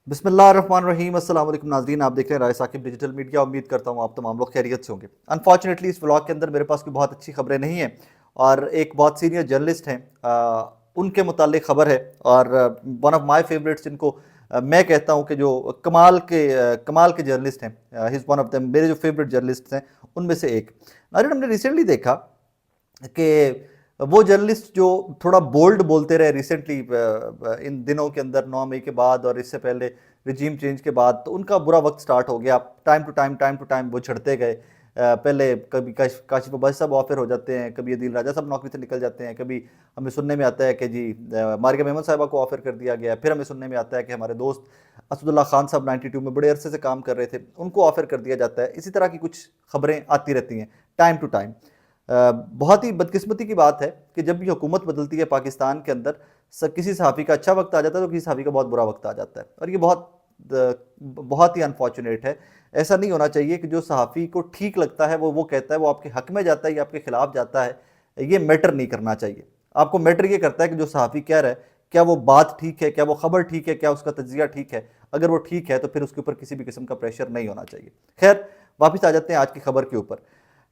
बिस्मिल्लाहिर्रहमानिर्रहीम। अस्सलाम वालेकुम नाज़रीन, आप देख रहे हैं राय साकिब डिजिटल मीडिया। उम्मीद करता हूँ आप तमाम लोग खैरियत से होंगे। अनफॉर्चुनेटली इस व्लॉग के अंदर मेरे पास कोई बहुत अच्छी खबरें नहीं हैं और एक बहुत सीनियर जर्नलिस्ट हैं, उनके मुतालिक खबर है। और वन ऑफ माय फेवरेट्स जिनको मैं कहता हूँ कि जो कमाल के जर्नलिस्ट हैं, he is one of them, मेरे जो फेवरेट जर्नलिस्ट हैं उनमें से एक। नाज़रीन, हमने रिसेंटली देखा कि वो जर्नलिस्ट जो थोड़ा बोल्ड बोलते रहे रिसेंटली इन दिनों के अंदर, 9 मई के बाद और इससे पहले रिजीम चेंज के बाद, तो उनका बुरा वक्त स्टार्ट हो गया। टाइम टू टाइम वो छड़ते गए। पहले कभी काशिफ अब्बासी साहब ऑफर हो जाते हैं, कभी अदील राजा साहब नौकरी से निकल जाते हैं, कभी हमें सुनने में आता है कि जी मारिया मेमन साहिबा को ऑफर कर दिया गया, फिर हमें सुनने में आता है कि हमारे दोस्त असदुल्ला खान साहब 92 में बड़े अरसे से काम कर रहे थे, उनको ऑफर कर दिया जाता है। इसी तरह की कुछ खबरें आती रहती हैं टाइम टू टाइम। बहुत ही बदकिस्मती की बात है कि जब भी हुकूमत बदलती है पाकिस्तान के अंदर, किसी सहाफ़ी का अच्छा वक्त आ जाता है तो किसी सहाफ़ी का बहुत बुरा वक्त आ जाता है, और ये बहुत ही अनफॉर्चुनेट है। ऐसा नहीं होना चाहिए कि जो सहाफ़ी को ठीक लगता है वो कहता है, वो आपके हक में जाता है या आपके खिलाफ जाता है। ये मैटर नहीं करना चाहिए। आपको मैटर ये करता है कि जो सहाफ़ी कह रहा है, क्या वो बात ठीक है, क्या वो खबर ठीक है, क्या उसका तज्जिया ठीक है। अगर वो ठीक है तो फिर उसके ऊपर किसी भी किस्म का प्रेशर नहीं होना चाहिए। खैर, वापस आ जाते हैं आज की खबर के ऊपर।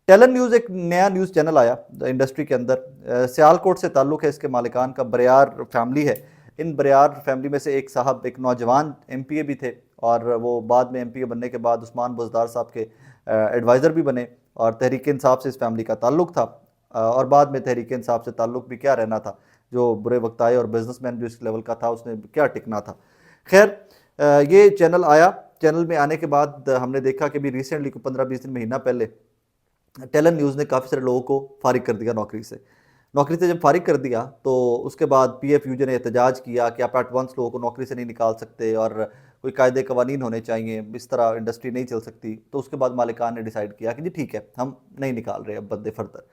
टेलन न्यूज़ एक नया न्यूज़ चैनल आया इंडस्ट्री के अंदर। सियालकोट से ताल्लुक़ है इसके मालिकान का, बरियार फैमिली है। इन बरियार फैमिली में से एक साहब एक नौजवान एमपीए भी थे, और वो बाद में एमपीए बनने के बाद उस्मान बुज़दार साहब के एडवाइज़र भी बने, और तहरीक इंसाफ से इस फैमिली का ताल्लुक़ था। और बाद में तहरीक इंसाफ से ताल्लुक़ भी क्या रहना था, जो बुरे वक्त आए और बिजनेसमैन भी इस लेवल का था, उसने क्या टिकना था। खैर, ये चैनल आया। चैनल में आने के बाद हमने देखा कि भी रिसेंटली को 15-20 दिन महीना पहले टेलन न्यूज़ ने काफ़ी सारे लोगों को फारिग कर दिया नौकरी से। नौकरी से जब फारिग कर दिया तो उसके बाद पीएफयूजे ने एहतजाज किया कि आप एट वंस लोगों को नौकरी से नहीं निकाल सकते और कोई कायदे कवानीन होने चाहिए, इस तरह इंडस्ट्री नहीं चल सकती। तो उसके बाद मालिकान ने डिसाइड किया कि जी ठीक है, हम नहीं निकाल रहे अब बंदे फर्दर।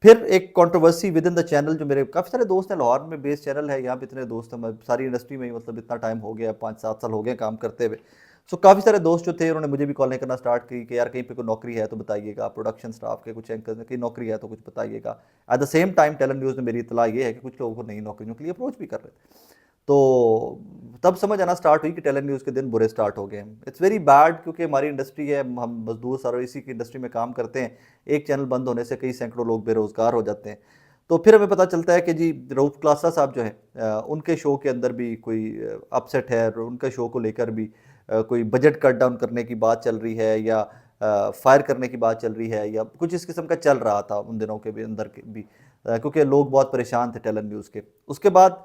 फिर एक controversy with in the channel, जो मेरे काफ़ी सारे दोस्त हैं, लाहौर में बेस्ड चैनल है, यहाँ पे इतने दोस्त हैं, मैं सारी इंडस्ट्री में ही मतलब इतना टाइम हो गया, 5-7 साल हो गए काम करते हुए। सो काफ़ी सारे दोस्त जो थे उन्होंने मुझे भी कॉलें करना स्टार्ट की कि यार कहीं पे कोई नौकरी है तो बताइएगा, प्रोडक्शन स्टाफ के कुछ एंकर की नौकरी है तो कुछ बताइएगा। At the same time talon news में मेरी इतला ये है कि कुछ लोगों को नई नौकरियों के लिए अप्रोच भी कर रहे थे। तो तब समझ आना स्टार्ट हुई कि टेलन न्यूज़ के दिन बुरे स्टार्ट हो गए हैं। इट्स वेरी बैड, क्योंकि हमारी इंडस्ट्री है, हम मजदूर सारे इसी की इंडस्ट्री में काम करते हैं। एक चैनल बंद होने से कई सैकड़ों लोग बेरोजगार हो जाते हैं। तो फिर हमें पता चलता है कि जी रऊफ क्लासा साहब जो है, उनके शो के अंदर भी कोई अपसेट है, और उनके शो को लेकर भी कोई बजट कट डाउन करने की बात चल रही है, या फायर करने की बात चल रही है, या कुछ इस किस्म का चल रहा था उन दिनों के भी अंदर के भी, क्योंकि लोग बहुत परेशान थे टेलन न्यूज़ के। उसके बाद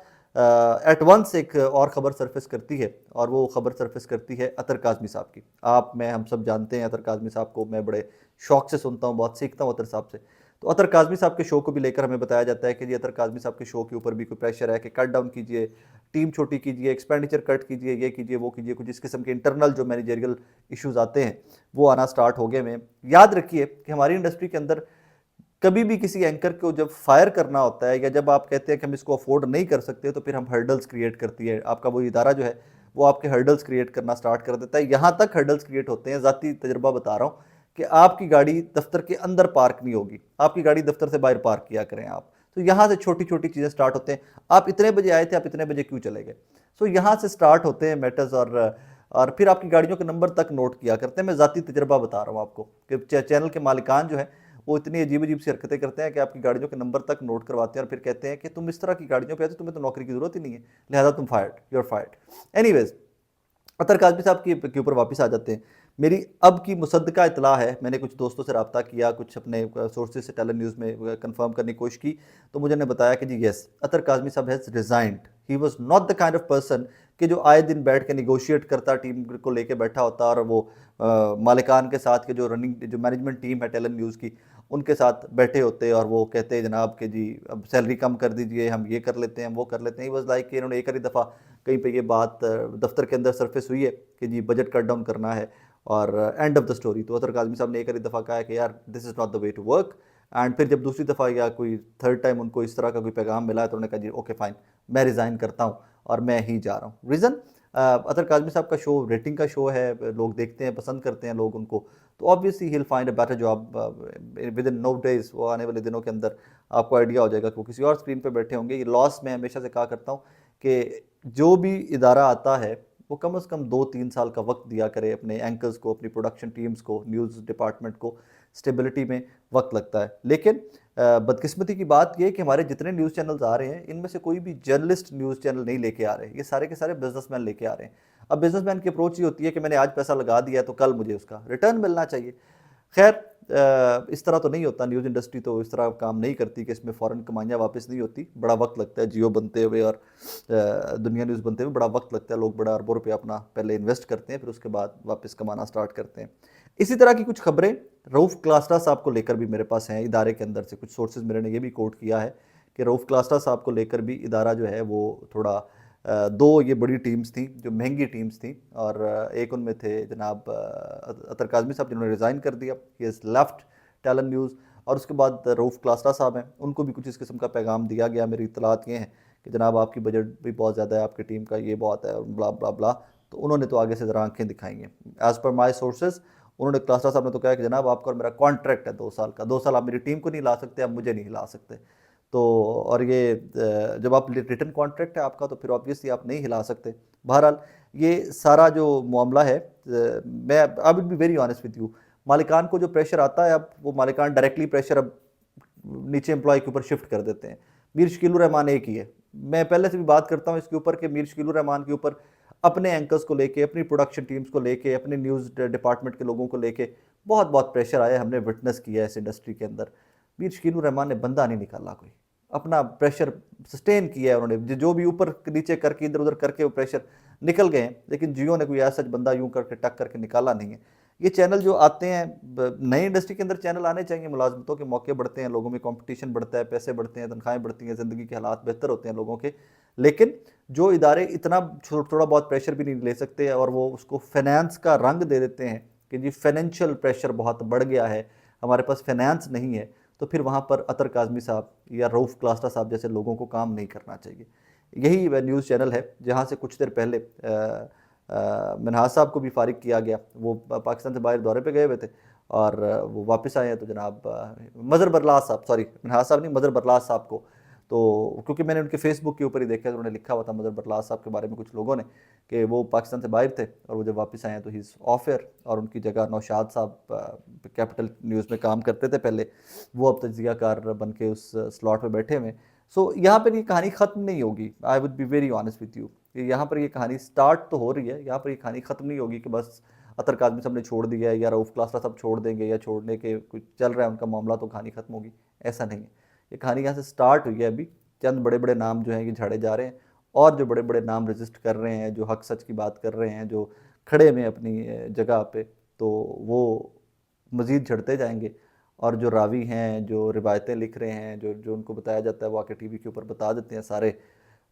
एट वंस एक और ख़बर सरफेस करती है, और वो ख़बर सरफेस करती है अतर काज़मी साहब की। हम सब जानते हैं अतर काज़मी साहब को, मैं बड़े शौक से सुनता हूँ, बहुत सीखता हूँ अतर साहब से। तो अतर काज़मी साहब के शो को भी लेकर हमें बताया जाता है कि जी अतर काज़मी साहब के शो के ऊपर भी कोई प्रेशर है कि कट डाउन कीजिए, टीम छोटी कीजिए, एक्सपेंडिचर कट कीजिए, ये कीजिए, वो कीजिए। कुछ इस किस्म के इंटरनल जो मैनेजरियल इश्यूज़ आते हैं वो आना स्टार्ट हो गए में। याद रखिए कि हमारी इंडस्ट्री के अंदर कभी भी किसी एंकर को जब फायर करना होता है, या जब आप कहते हैं कि हम इसको अफोर्ड नहीं कर सकते, तो फिर हम हर्डल्स क्रिएट करती है आपका वो इदारा जो है, वो आपके हर्डल्स क्रिएट करना स्टार्ट कर देता है। यहाँ तक हर्डल्स क्रिएट होते हैं, ज़ाती तजर्बा बता रहा हूँ, कि आपकी गाड़ी दफ्तर के अंदर पार्क नहीं होगी, आपकी गाड़ी दफ्तर से बाहर पार्क किया करें आप। तो यहाँ से छोटी छोटी चीज़ें स्टार्ट होते हैं। आप इतने बजे आए थे, आप इतने बजे क्यों चले गए। सो यहाँ से स्टार्ट होते हैं मैटर्स, और फिर आपकी गाड़ियों के नंबर तक नोट किया करते हैं। मैं ज़ाती तजर्बा बता रहा हूँ आपको कि चैनल के मालिकान जो है वो इतनी अजीब अजीब सी हरकतें करते हैं कि आपकी गाड़ियों के नंबर तक नोट करवाते हैं, और फिर कहते हैं कि तुम इस तरह की गाड़ियों पे आते, तुम्हें तो नौकरी की जरूरत ही नहीं है, लिहाजा तुम fired, you are fired. Anyways, Atar Kazmi साहब के ऊपर वापस आ जाते हैं। मेरी अब की मुसद्दका इतला है, मैंने कुछ दोस्तों से रब्ता किया, कुछ अपने सोर्सेज से टेलन न्यूज़ में कंफर्म करने की कोशिश की, तो मुझे ने बताया कि जी यस, अतर काज़मी साहब has resigned. He was not the kind of person कि जो आए दिन बैठ के निगोशिएट करता, टीम को लेके बैठा होता, और वो मालिकान के साथ के जो रनिंग जो मैनेजमेंट टीम है टेलन न्यूज़ की, उनके साथ बैठे होते और वो कहते जनाब कि जी अब सैलरी कम कर दीजिए, हम ये कर लेते हैं, हम वो कर लेते हैं। ही वॉज लाइक कि इन्होंने एक ही दफ़ा कहीं पे ये बात दफ्तर के अंदर सरफेस हुई है कि जी बजट कट डाउन करना है, और एंड ऑफ द स्टोरी। तो अतर काज़मी साहब ने एक ही दफ़ा कहा है कि यार this is not the way to work. And फिर जब दूसरी दफ़ा या कोई थर्ड टाइम उनको इस तरह का कोई पैगाम मिला है, तो उन्होंने कहा जी ओके फाइन, मैं रिज़ाइन करता हूँ और मैं ही जा रहा हूँ। रीज़न, अतर काज़मी साहब का शो रेटिंग का शो है, लोग देखते हैं, पसंद करते हैं लोग उनको, तो obviously he will find a better job within no days. वो आने वाले दिनों के अंदर आपको आइडिया हो जाएगा कि वो किसी और स्क्रीन पर बैठे होंगे। ये लॉस मैं हमेशा से कहा करता हूँ कि जो भी इदारा आता है वो कम से कम 2-3 साल का वक्त दिया करे अपने एंकर्स को, अपनी प्रोडक्शन टीम्स को, न्यूज़ डिपार्टमेंट को। स्टेबिलिटी में वक्त लगता है। लेकिन बदकिस्मती की बात यह है कि हमारे जितने न्यूज़ चैनल्स आ रहे हैं इनमें से कोई भी जर्नलिस्ट न्यूज़ चैनल नहीं लेके आ रहे, ये सारे के सारे बिजनेसमैन लेके आ रहे हैं। अब बिजनेसमैन की अप्रोच ही होती है कि मैंने आज पैसा लगा दिया तो कल मुझे उसका रिटर्न मिलना चाहिए। खैर इस तरह तो नहीं होता, न्यूज़ इंडस्ट्री तो इस तरह काम नहीं करती कि इसमें फ़ौरन कमाइयाँ वापस नहीं होती, बड़ा वक्त लगता है। जियो बनते हुए और दुनिया न्यूज़ बनते हुए बड़ा वक्त लगता है। लोग बड़ा अरबों रुपया अपना पहले इन्वेस्ट करते हैं, फिर उसके बाद वापस कमाना स्टार्ट करते हैं। इसी तरह की कुछ खबरें रऊफ़ क्लास्टा साहब को लेकर भी मेरे पास हैं इदारे के अंदर से। कुछ सोर्सेज मेरे ने ये भी कोट किया है कि रऊफ़ क्लास्टा साहब को लेकर भी इदारा जो है वो थोड़ा दो ये बड़ी टीम्स थी जो महंगी टीम्स थी, और एक उनमें थे जनाब अतर काज़मी साहब जिन्होंने रिज़ाइन कर दिया, he is left talent news. और उसके बाद रऊफ़ क्लास्टा साहब हैं, उनको भी कुछ इस किस्म का पैगाम दिया गया। मेरी इत्तलात ये हैं कि जनाब आपकी बजट भी बहुत ज़्यादा है, आपकी टीम का ये बहुत है, ब्ला ब्ला ब्ला। तो उन्होंने तो आगे से ज़रा आंखें दिखाई हैं। एज़ पर माई सोर्सेज उन्होंने, क्लास्टा साहब ने तो कहा कि जनाब आपका और मेरा कॉन्ट्रैक्ट है 2 साल का, 2 साल आप मेरी टीम को नहीं ला सकते, आप मुझे नहीं हिला सकते। तो और ये जब आप रिटन कॉन्ट्रैक्ट है आपका तो फिर ऑब्वियसली आप नहीं हिला सकते। बहरहाल ये सारा जो मामला है, मैं I will be very honest with you, मालिकान को जो प्रेशर आता है अब वो मालिकान डायरेक्टली प्रेशर अब नीचे एम्प्लॉय के ऊपर शिफ्ट कर देते हैं। मीर शकील उर रहमान एक ही है। मैं पहले से भी बात करता हूँ इसके ऊपर कि मीर शकील उर रहमान के ऊपर अपने एंकर्स को लेके, अपनी प्रोडक्शन टीम्स को लेके, अपने न्यूज़ डिपार्टमेंट के लोगों को लेके बहुत बहुत प्रेशर आया, हमने विटनेस किया है इस इंडस्ट्री के अंदर। मीर शकील उर रहमान ने बंदा नहीं निकाला कोई, अपना प्रेशर सस्टेन किया है उन्होंने, जो भी ऊपर नीचे करके इधर उधर करके वो प्रेशर निकल गए हैं। लेकिन जियो ने कोई ऐसा बंदा यूं करके टक करके निकाला नहीं है। ये चैनल जो आते हैं, नई इंडस्ट्री के अंदर चैनल आने चाहिए, मुलाजमतों के मौके बढ़ते हैं, लोगों में कंपटीशन बढ़ता है, पैसे बढ़ते हैं, तनख्वाहें बढ़ती हैं, ज़िंदगी के हालात बेहतर होते हैं लोगों के। लेकिन जो इदारे इतना थोड़ा बहुत प्रेशर भी नहीं ले सकते और वो उसको फाइनेंस का रंग दे देते हैं कि जी फाइनेंशियल प्रेशर बहुत बढ़ गया है, हमारे पास फाइनेंस नहीं है, तो फिर वहाँ पर अतर काज़मी साहब या रऊफ़ क्लास्टा साहब जैसे लोगों को काम नहीं करना चाहिए। यही वह न्यूज़ चैनल है जहाँ से कुछ देर पहले मिन्हाज साहब को भी फारिग किया गया। वो पाकिस्तान से बाहर दौरे पे गए हुए थे और वो वापस आए हैं। तो जनाब मज़हर बरलास साहब, सॉरी मिन्हाज साहब नहीं, मज़हर बरलास साहब को, तो क्योंकि मैंने उनके फेसबुक के ऊपर ही देखा, तो उन्होंने लिखा हुआ था मज़हर बरलास साहब के बारे में कुछ लोगों ने कि वो पाकिस्तान से बाहर थे और वो जब वापस आए हैं तो ही इज़ ऑफ एयर, और उनकी जगह नौशाद साहब कैपिटल न्यूज़ में काम करते थे पहले, वो अब तज्ज़ियाकार बन के उस स्लॉट में बैठे हुए। सो यहाँ पर ये कहानी ख़त्म नहीं होगी। I would be very honest with you, यहाँ पर ये कहानी स्टार्ट तो हो रही है, यहाँ पर ये कहानी ख़त्म नहीं होगी कि बस अतर काज़मी साहब ने छोड़ दिया है या रऊफ़ क्लास्टा साहब छोड़ देंगे या छोड़ने के कुछ चल रहा है उनका मामला तो कहानी ख़त्म होगी, ऐसा नहीं है। ये कहानी यहाँ से स्टार्ट हुई है। अभी चंद बड़े बड़े नाम जो हैं कि झाड़े जा रहे हैं, और जो बड़े बड़े नाम रजिस्ट कर रहे हैं, जो हक सच की बात कर रहे हैं, जो खड़े में अपनी जगह पे, तो वो मज़ीद झड़ते जाएंगे। और जो रावी हैं, जो रिवायतें लिख रहे हैं, जो जो उनको बताया जाता है वो आके टीवी के ऊपर बता देते हैं सारे,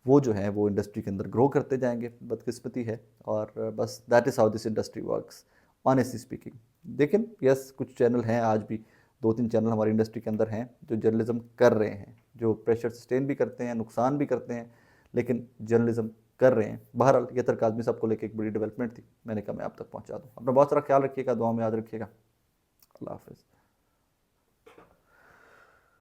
वो जो हैं वो इंडस्ट्री के अंदर ग्रो करते जाएंगे। बदकिस्मती है, और बस that is how this industry works honestly speaking. लेकिन यस, कुछ चैनल हैं आज भी, 2-3 चैनल हमारी इंडस्ट्री के अंदर हैं जो जर्नलिज्म कर रहे हैं, जो प्रेशर सस्टेन भी करते हैं, नुकसान भी करते हैं, लेकिन जर्नलिज्म कर रहे हैं। बहरहाल ये अतर काज़मी साहब को लेकर एक बड़ी डेवलपमेंट थी, मैंने कहा मैं आप तक पहुँचा दूँ। अपना बहुत सारा ख्याल रखिएगा, दुआ में याद रखिएगा। अल्लाह हाफ़िज़।